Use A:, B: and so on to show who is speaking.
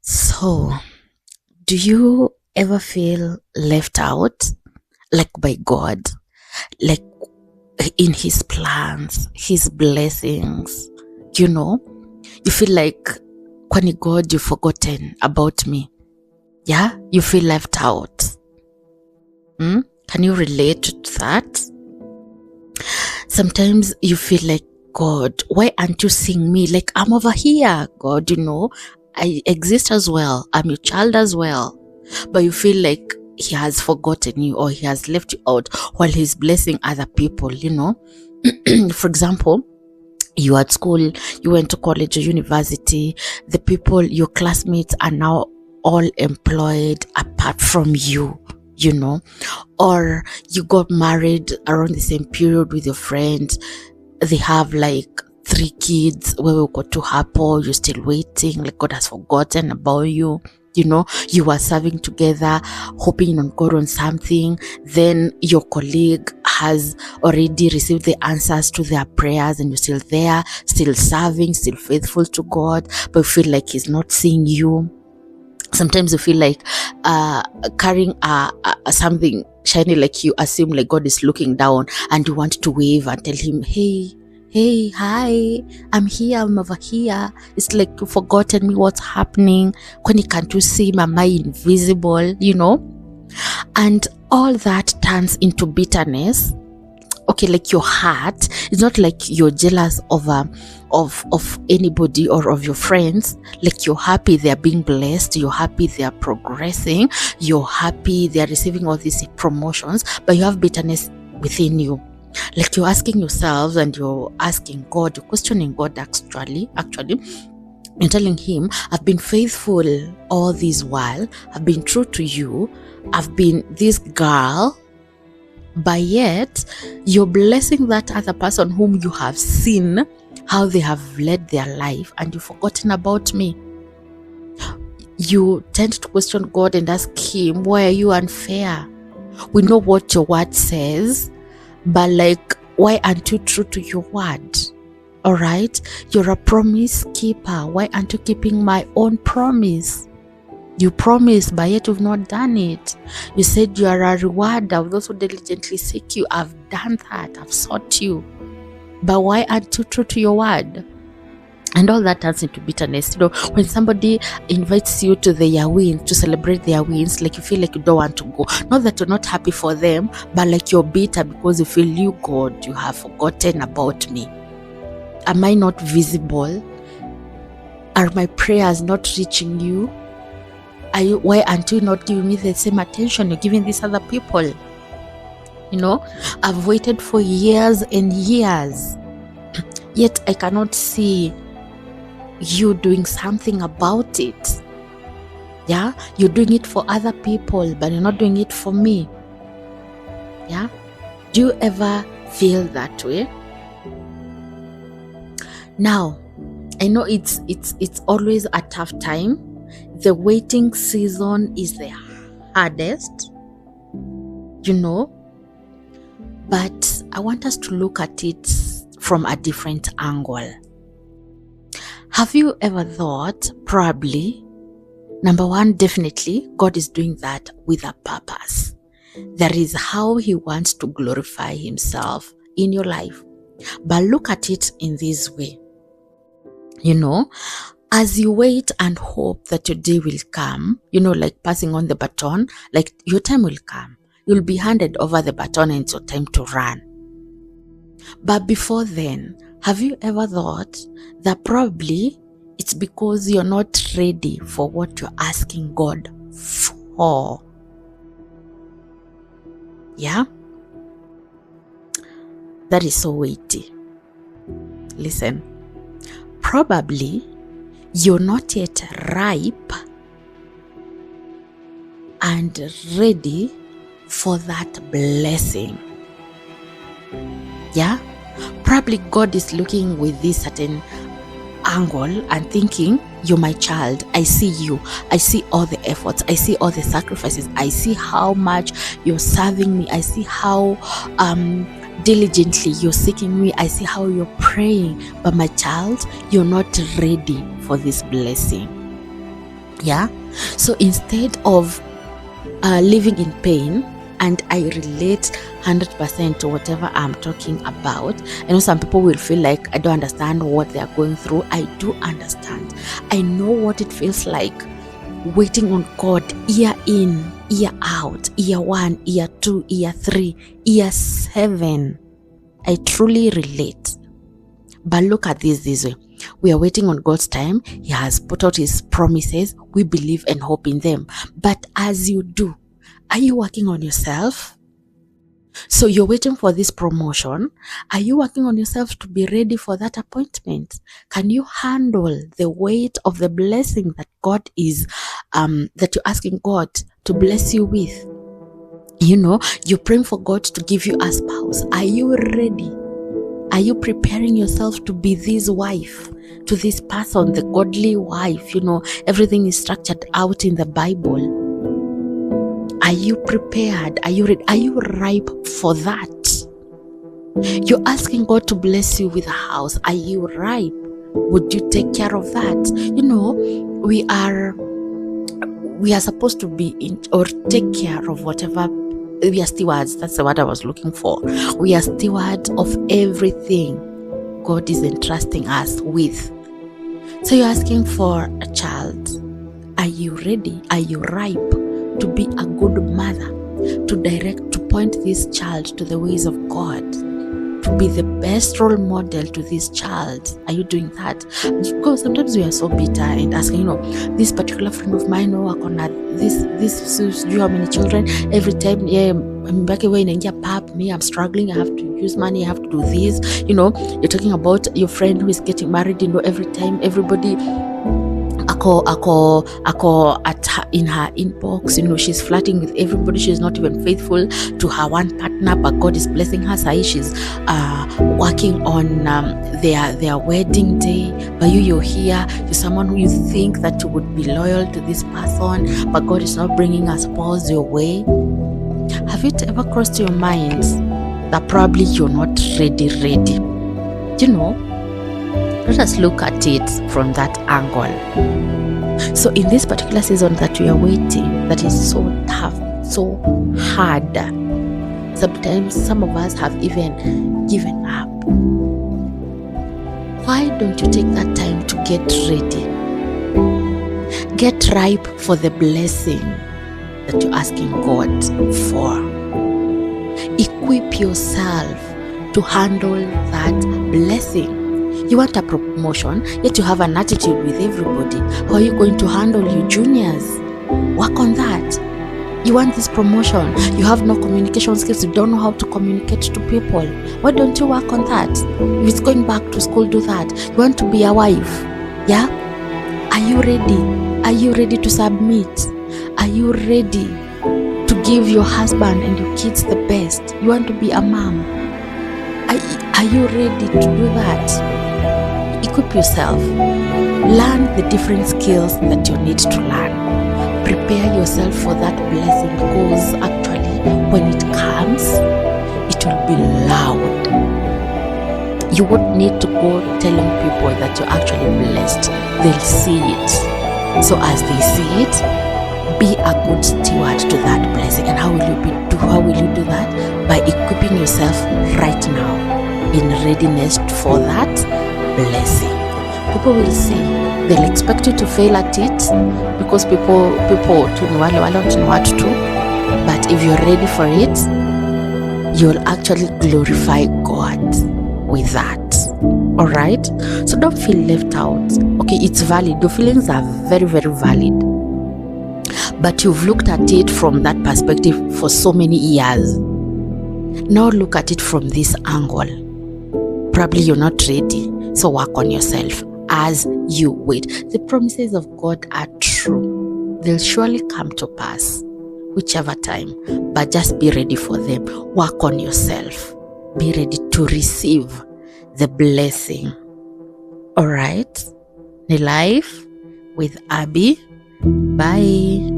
A: So, do you ever feel left out, like by God, like in His plans, His blessings? You know, you feel like, Kwani God, you've forgotten about me. Yeah, you feel left out. Can you relate to that? Sometimes you feel like, God, why aren't you seeing me? Like, I'm over here, God, I exist as well. I'm your child as well. But you feel like He has forgotten you or He has left you out while He's blessing other people, For example, you at school, you went to college or university, the people, your classmates are now all employed apart from you, or you got married around the same period with your friends. They have like 3 kids, where we got to happen, you're still waiting, like God has forgotten about you. You were serving together, hoping on God on something. Then your colleague has already received the answers to their prayers, and you're still there, still serving, still faithful to God, but you feel like He's not seeing you. Sometimes you feel like carrying something shiny, like you assume like God is looking down, and you want to wave and tell Him, hey, hi, I'm here, I'm over here. It's like you've forgotten me, what's happening? Kwani can't you see, am I invisible, And all that turns into bitterness. Okay, like your heart, it's not like you're jealous of anybody or of your friends. Like you're happy they're being blessed, you're happy they're progressing, you're happy they're receiving all these promotions, but you have bitterness within you. Like you're asking yourselves and you're asking God, you're questioning God actually, and telling Him, I've been faithful all this while, I've been true to you, I've been this girl, but yet you're blessing that other person whom you have seen how they have led their life, and you've forgotten about me. You tend to question God and ask Him, why are you unfair? We know what your word says, but like, why aren't you true to your word? All right, you're a promise keeper. Why aren't you keeping my own promise? You promised, but yet you've not done it. You said you are a rewarder of those who diligently seek you. I've done that. I've sought you. But why aren't you true to your word? And all that turns into bitterness. When somebody invites you to their wins, to celebrate their wins, like you feel like you don't want to go. Not that you're not happy for them, but like you're bitter because you feel, you, God, you have forgotten about me. Am I not visible? Are my prayers not reaching you? Why aren't you not giving me the same attention you're giving these other people? I've waited for years and years, yet I cannot see you doing something about it. Yeah, you're doing it for other people, but you're not doing it for me. Yeah, do you ever feel that way? Now, I know it's always a tough time. The waiting season is the hardest, but I want us to look at it from a different angle. Have you ever thought, probably, number one, definitely, God is doing that with a purpose. That is how He wants to glorify Himself in your life. But look at it in this way. As you wait and hope that your day will come, like passing on the baton, like your time will come. You'll be handed over the baton and it's your time to run. But before then, have you ever thought that probably it's because you're not ready for what you're asking God for? Yeah? That is so weighty. Listen, probably you're not yet ripe and ready for that blessing. Yeah? Probably God is looking with this certain angle and thinking, you're my child. I see you. I see all the efforts. I see all the sacrifices. I see how much you're serving me. I see how diligently you're seeking me. I see how you're praying. But my child, you're not ready for this blessing. Yeah. So instead of living in pain, and I relate 100% to whatever I'm talking about. I know some people will feel like I don't understand what they are going through. I do understand. I know what it feels like waiting on God year in, year out, year 1, year 2, year 3, year 7. I truly relate. But look at this way. We are waiting on God's time. He has put out his promises. We believe and hope in them. But as you do, are you working on yourself? So you're waiting for this promotion. Are you working on yourself to be ready for that appointment? Can you handle the weight of the blessing that God is, that you're asking God to bless you with? You know, you're praying for God to give you a spouse. Are you ready? Are you preparing yourself to be this wife, to this person, the godly wife? You know, everything is structured out in the Bible. Are you prepared? Are you ready? Are you ripe for that? You're asking God to bless you with a house. Are you ripe? Would you take care of that? You know, we are supposed to be in or take care of whatever. We are stewards. That's the word I was looking for. We are stewards of everything God is entrusting us with. So you're asking for a child. Are you ready? Are you ripe to be a good mother? To point this child to the ways of God? To be the best role model to this child? Are you doing that? Because sometimes we are so bitter and asking, you know, this particular friend of mine, oh, this do you how many children? Every time, yeah, I'm back away in pap, me, I'm struggling, I have to use money, I have to do this. You know, you're talking about your friend who is getting married, you know, every time everybody in her inbox, you know, she's flirting with everybody. She's not even faithful to her one partner, but God is blessing her. She's working on their wedding day. But you're here, you're someone who you think that you would be loyal to this person, but God is not bringing a spouse your way. Have it ever crossed your mind that probably you're not ready? You know, let us look at it from that angle. So in this particular season that we are waiting, that is so tough, so hard, sometimes some of us have even given up. Why don't you take that time to get ready? Get ripe for the blessing that you're asking God for. Equip yourself to handle that blessing. You want a promotion, yet you have an attitude with everybody. How are you going to handle your juniors? Work on that. You want this promotion, you have no communication skills, you don't know how to communicate to people. Why don't you work on that? If it's going back to school, do that. You want to be a wife, yeah? Are you ready? Are you ready to submit? Are you ready to give your husband and your kids the best? You want to be a mom? Are you ready to do that? Equip yourself. Learn the different skills that you need to learn. Prepare yourself for that blessing, because actually when it comes, it will be loud. You won't need to go telling people that you're actually blessed. They'll see it. So as they see it, be a good steward to that blessing. And how will you do that? By equipping yourself right now in readiness for that blessing. People will see, they'll expect you to fail at it, because people don't know what to do. But if you're ready for it, you'll actually glorify God with that. All right? So don't feel left out. Okay, it's valid. Your feelings are very, very valid. But you've looked at it from that perspective for so many years. Now look at it from this angle. Probably you're not ready. So work on yourself as you wait. The promises of God are true. They'll surely come to pass, whichever time. But just be ready for them. Work on yourself. Be ready to receive the blessing. All right? The Life with Abby. Bye.